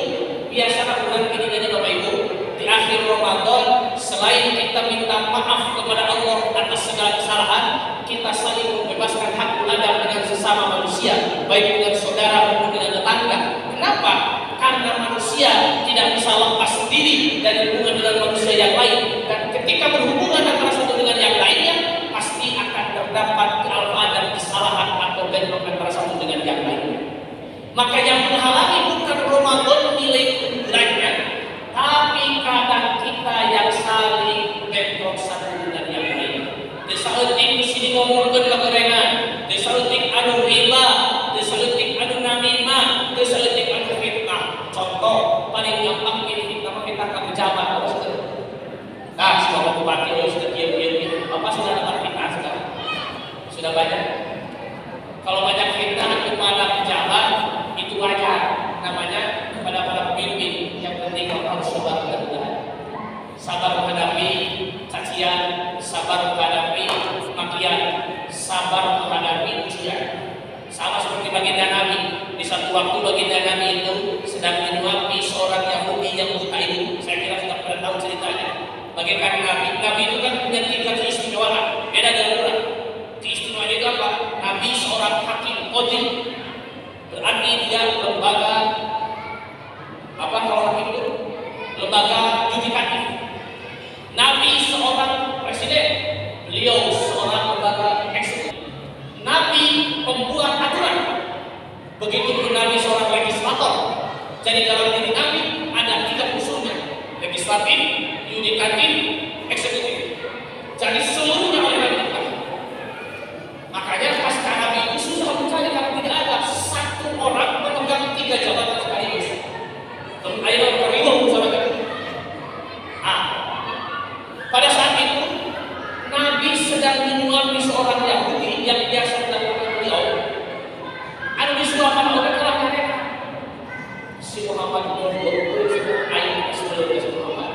biasalah bulan ini aja Bapak Ibu, di akhir Ramadan selain kita minta maaf kepada Allah atas segala kesalahan, kita saling membebaskan hakul adab dengan sesama manusia, baik dengan saudara maupun dengan tetangga. Kenapa? Karena manusia tidak bisa lepas diri dari hubungan dengan manusia yang lain, dan ketika berhubungan antara satu dengan yang lainnya pasti akan terdapat kealpaan dan kesalahan atau bentrok antara satu dengan yang lainnya. Maka yang menghalangi bukan Ramadan nilai keunggulannya, tapi kadang kita yang saling bentrok satu dengan yang lain. Desautik sini ngomongkeun kegerengan, desautik anu riba, desautik anu namimah, desautik anu fitnah. Contoh paling gampang kita ka pejabat terus. Nah, sudah bupati sudah diam-diam, Bapak sudah dapat fitnah sekarang. Sudah banyak. Kalau banyak fitnah kepada pejabat itu wajar, namanya kepada para pemimpin. Yang penting harus sabar mudah-mudahan. Sabar menghadapi cacian, sabar menghadapi makian, sabar menghadapi ujian. Sama seperti baginda Nabi. Di satu waktu baginda Nabi itu sedang menyuapi seorang Yahudi yang buta itu. Saya kira sudah pernah tahu ceritanya. Bagaimana Nabi itu kan punya tingkat keistimewaan, beda dengan orang. Keistimewaan itu apa? Nabi seorang hakim qadhi. Berarti dia lembaga apa kalau hakim itu? Lembaga yudikatif. Nabi seorang presiden, beliau seorang lembaga eksekutif. Nabi pembuat aturan, begitu pun Nabi seorang legislator. Jadi dalam diri Nabi ada 3 unsurnya: legislatif, yudikatif, eksekutif. Jadi seluruhnya oleh Nabi Muhammad. Makanya pasca Nabi itu susah mencari karena tidak ada satu orang memegang 3 jabatan sekaligus. Ayo keriwah sama kita. Pada saat itu Nabi sedang menyuapi seorang Yahudi yang biasa dilakukan beliau. Anu disuapkan oleh kelah mereka. Si Muhammad itu ayat sebelum si Muhammad.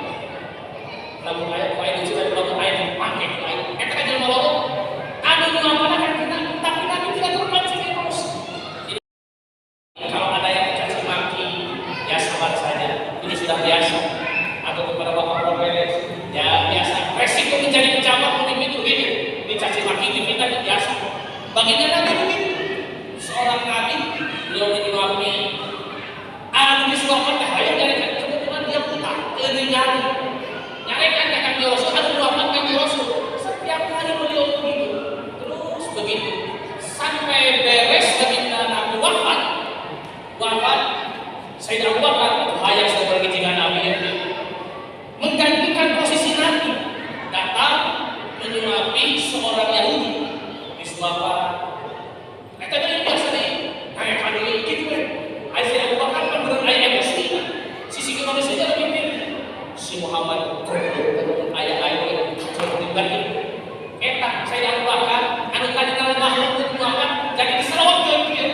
Namun ayat itu juga belum ayat dipakai ayat. Kita kan jelma lalu. Anu nyuapkan akan kita, tapi Nabi tidak terpancing emosi. Jadi kalau ada yang mencaci maki, ya sabar saja. Ini sudah biasa. Atau kepada bapak Profes, ya biasa. Resiko menjadi pejabat pemimpin itu gitu. Dicaci maki difitnah itu biasa. Baginda Nabi begitu. Seorang Nabi beliau menyuapi anu disuapkan bahaya nyarikan kebetulan dia buta, kenyang. Nyarikan Kaki Rasul, ada menyuapkan Kaki Rasul. Setiap hari beliau begitu. Terus begitu. Sampai beres baginda Nabi wafat. Sayyidina Abu Bakar bahaya sebagai dengan Nabi menggantikan posisi Nabi, datang menyuapi seorang Muhammad ayat-ayat yang eta saya bahkan anu tadi kalau makhluk Muhammad jadi diselawat ke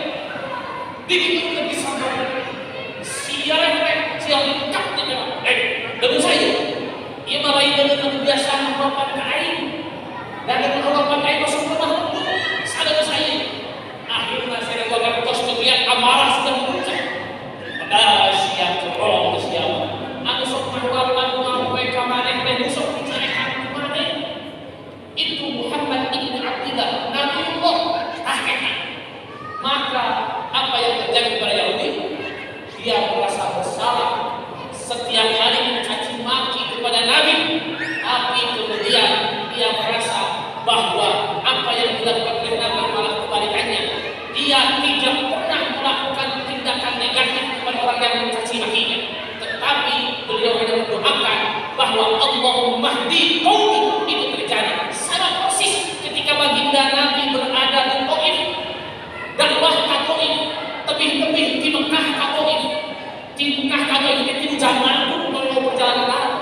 dia bisa siaran siang lengkap dengan saya ia malah dengan kebiasaan melakukan kain dan dengan melakukan kain masuk ke makhluk sadar saya akhirnya saya bakal kos kegiatan amarah sudah muncul pada siang corong ke siang anu sok melakukan melakukan kamarin dan sok dicarikan kemarin itu Muhammad ibn Abdullah Nabiullah akhirnya maka apa yang terjadi pada Yahudi dia merasa bersalah setiap hari mencaci maki kepada Nabi tapi kemudian dia merasa bahwa apa yang dilakukan oleh Nabi malah kebalikannya dia tidak pernah melakukan tindakan negatif kepada orang yang mencaci makinya tetapi beliau hanya mendoakan bahwa Allahumma hdi qaumi itu terjadi sama persis ketika baginda Nabi berada di Taif dakwah Taif tebih-tebih di Mekah Taif di Mekah Taif itu zaman kalau perjalanan darat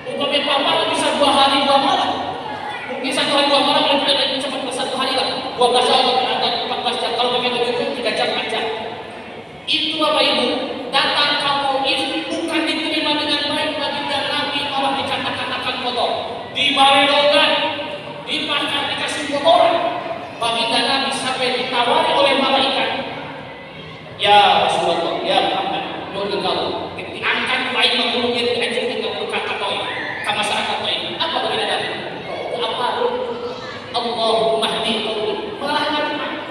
umpamanya papa bisa 2 hari 2 malam mungkin 1 hari 2 malam lebih cepat 1 hari lah 12 jam atau 14 jam kalau pakai baju 3 jam 4 jam itu Bapak Ibu datang kamu itu bukan diterima dengan baik baginda Nabi malah dikatakan kotor dibaredokan dimakan dikasih kotoran baginda Nabi sampai ditawari oleh malaikat ya Rasulullah ya Muhammad menurut kamu diangkat baik mengurunya diajak dengan berkata kau ke masyarakat lain apa baginda Nabi apa Allahumma hdi qaumi malah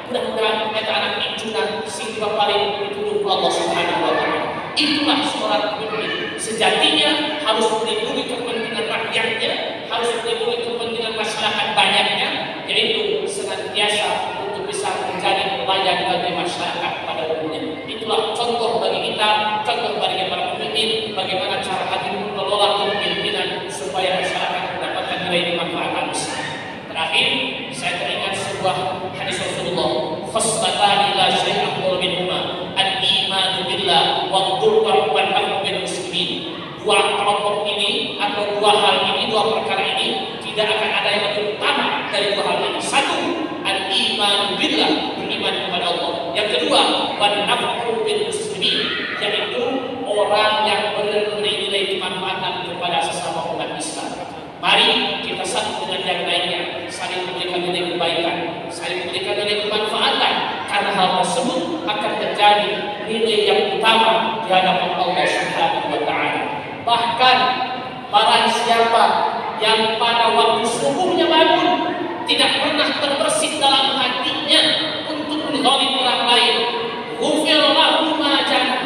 mudah-mudahan kita anak incunan sing paling dituduh Allah Subhanahu wa taala itulah seorang pemimpin sejatinya harus melindungi kepentingan rakyatnya harus melindungi kepentingan masyarakat banyaknya yaitu senantiasa untuk bisa menjadi pelayan bagi masyarakat pada umumnya itulah contoh bagi kita contoh bagi para pemimpin bagaimana cara hati mengelola kepemimpinan supaya masyarakat mendapatkan nilai manfaat besar terakhir saya teringat sebuah hadis Rasulullah khaslatani la syai'a afdal minhuma al-iman billah wa dhurru wa naf'u bil muslimin dua kelompok ini atau dua hal ini dua perkara ini tidak akan ada yang lebih utama dari dua hal ini satu al-iman billah beriman kepada Allah yang kedua wa naf'u bil muslimin yaitu orang yang memberi nilai kemanfaatan kepada sesama umat Islam mari kita satu dengan yang lainnya saling memberikan nilai kebaikan saling memberikan nilai kemanfaatan karena hal tersebut akan menjadi nilai yang utama di hadapan Allah Subhanahu wa taala bahkan barang siapa yang pada waktu subuhnya bangun tidak pernah terbersit dalam hatinya untuk menzalim orang lain ghufir lahu ma jana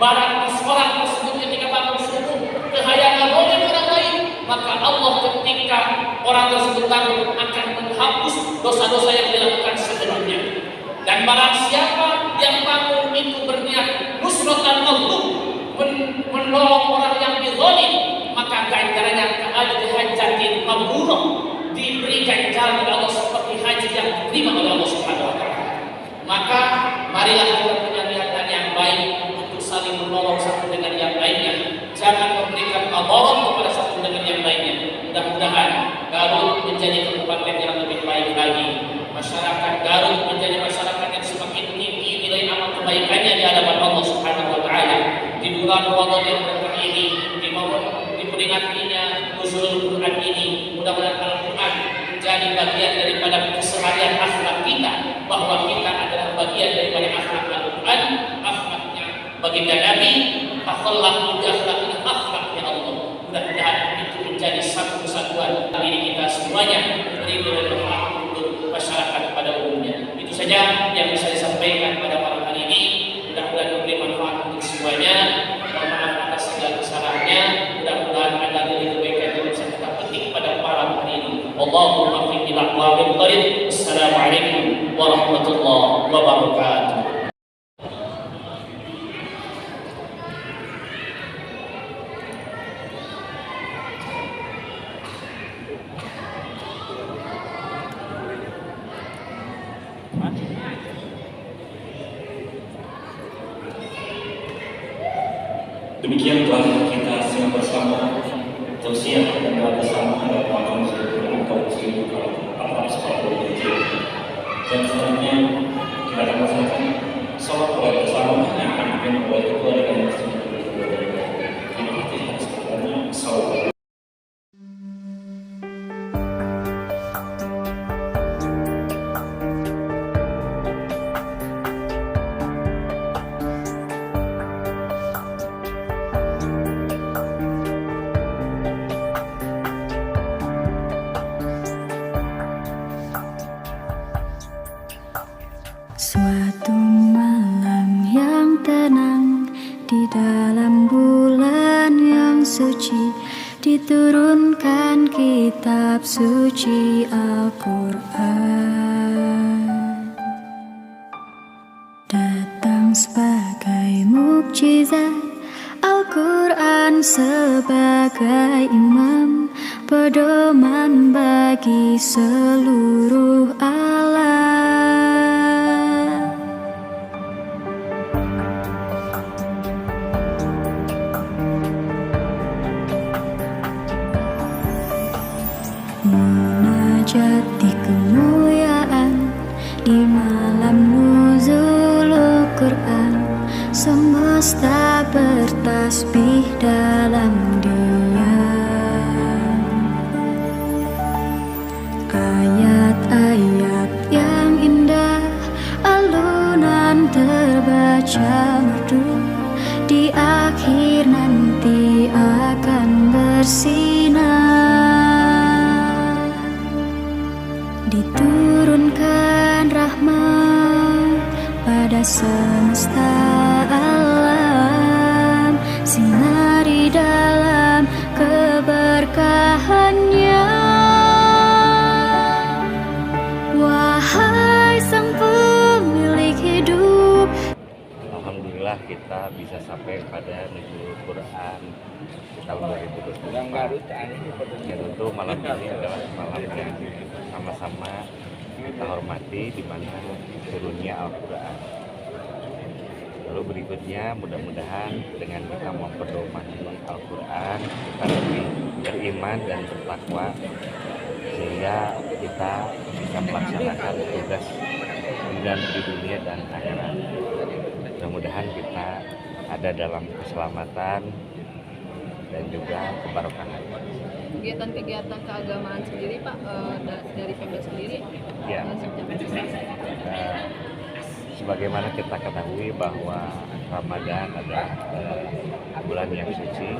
barang seorang tersebut ketika bangun subuh kehayangan zalim orang lain maka Allah ketika orang tersebut bangun akan menghapus dosa-dosa yang dilakukan sebelumnya dan barang siapa yang bangun itu berniat nusratan Allah menolong orang yang dizalim maka ganjarannya hajatin mabrurah diberi ganjaran oleh Allah seperti haji yang diterima oleh Allah Subhanahu wa taala maka marilah kita punya niatan yang baik untuk saling menolong satu dengan yang lainnya jangan memberikan madarat kepada satu dengan yang lainnya mudah-mudahan Garut menjadi kabupaten yang lebih baik lagi masyarakat Garut menjadi masyarakat yang semakin tinggi nilai amal kebaikannya di hadapan Allah Subhanahu wa taala di bulan Ramadan yang berkah ini diperingatinya nuzulul Quran ini mudah-mudahan Al-Quran menjadi bagian daripada keseharian akhlak kita bahwa kita adalah bagian daripada akhlak Al-Quran akhlaknya baginda Nabi akhlaknya akhlaknya akhlaknya Allah mudah-mudahan itu menjadi satu kesatuan diri kita semuanya beri manfaat untuk masyarakat pada umumnya itu saja yang bisa disampaikan pada malam hari ini mudah-mudahan memberi manfaat untuk semuanya mohon maaf atas segala kesalahannya mudah-mudahan ada nilai kebaikan yang bisa kita petik pada malam hari ini Allahumma fi bil aqwamil qarib assalamualaikum warahmatullahi wabarakatuh. Demikian telah kita simak bersama untuk siap dan bersama dalam konsumsi atau uji atau sekolah uji. Dan selanjutnya kita akan melaksanakan sholat oleh bersama yang akan dipimpin oleh ketua dan masjid. Terima kasih atas perhatiannya. Assalamualaikum. Suatu malam yang tenang di dalam bulan yang suci, diturunkan kitab suci Al-Quran. Datang sebagai mukjizat Al-Quran sebagai imam, pedoman bagi seluruh alam. Munajat di kemuliaan di malam nuzulul Quran, semesta bertasbih dalam diam. Ayat-ayat yang indah, alunan terbaca merdu, di akhir nanti akan bersinar. Diturunkan rahmat pada semesta alam, sinari dalam keberkahannya. Wahai sang pemilik hidup, Alhamdulillah kita bisa sampai pada Nuzulul Quran tahun 2024. Ya tentu malam ini adalah malam yang sama-sama kita hormati di mana turunnya Al-Quran. Lalu berikutnya mudah-mudahan dengan kita memperdomani Al-Quran kita lebih beriman dan bertakwa sehingga kita bisa melaksanakan tugas dan di dunia dan akhirat. Mudah-mudahan kita ada dalam keselamatan dan juga keberkahan. Kegiatan-kegiatan keagamaan sendiri Pak, dari Pemda sendiri Ya, sebagaimana kita ketahui bahwa Ramadan adalah bulan yang suci,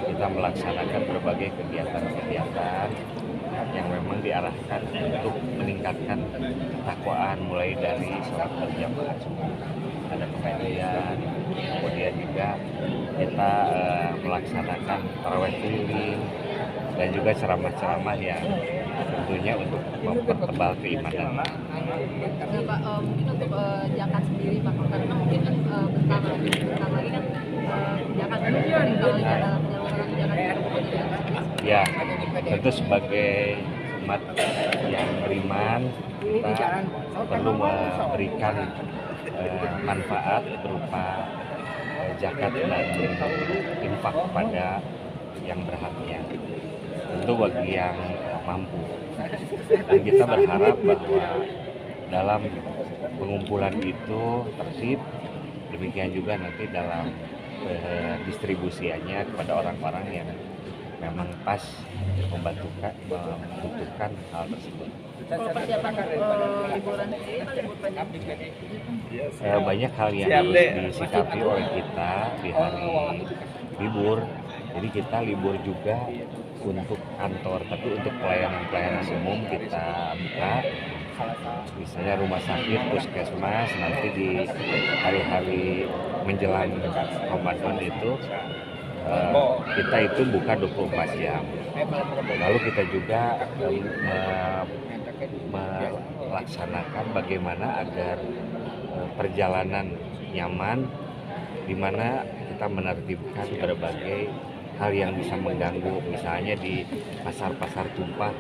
kita melaksanakan berbagai kegiatan-kegiatan yang memang diarahkan untuk meningkatkan ketakwaan, mulai dari sholat berjamaah subuh, ada pengajian, kemudian juga kita melaksanakan tarawih keliling dan juga ceramah-ceramah yang tentunya untuk mempertebal keimanan. Nah Pak, mungkin untuk zakat sendiri Pak, karena mungkin kan bentar lagi kan zakat nih, kalau dalam penyaluran zakat. Ya, tentu sebagai umat yang beriman kita perlu memberikan manfaat berupa zakat dan infak kepada yang berhaknya, tentu bagi yang mampu. Dan kita berharap bahwa dalam pengumpulan itu tertib, demikian juga nanti dalam distribusiannya kepada orang-orang yang memang pas membutuhkan hal tersebut. Kalau persiapan liburan sendiri kan libur panjang. Banyak hal yang harus disikapi oleh kita di hari libur. Jadi kita libur juga untuk kantor, tapi untuk pelayanan-pelayanan umum kita buka. Misalnya rumah sakit, puskesmas, nanti di hari-hari menjelang Ramadan itu kita itu buka 24 jam. Lalu kita juga melaksanakan bagaimana agar perjalanan nyaman, di mana kita menertibkan berbagai hal yang bisa mengganggu, misalnya di pasar-pasar tumpah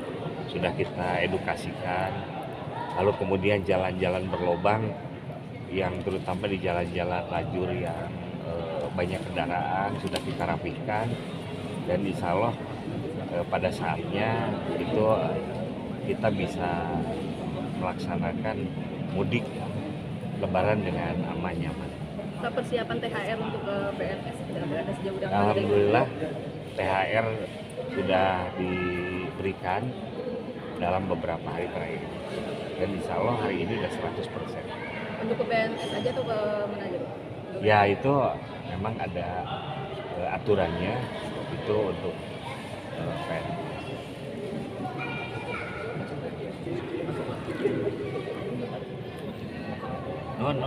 sudah kita edukasikan. Lalu kemudian jalan-jalan berlobang yang terutama di jalan-jalan lajur yang banyak kendaraan sudah kita rapihkan, dan insya Allah pada saatnya itu kita bisa melaksanakan mudik Lebaran dengan aman nyaman. Pak, persiapan THR untuk PNS sudah berada sejauh ini? Alhamdulillah THR sudah diberikan dalam beberapa hari terakhir dan insya Allah hari ini sudah 100%. Untuk ke PNS aja atau ke mana aja? Ya itu memang ada aturannya itu untuk PNS. Non.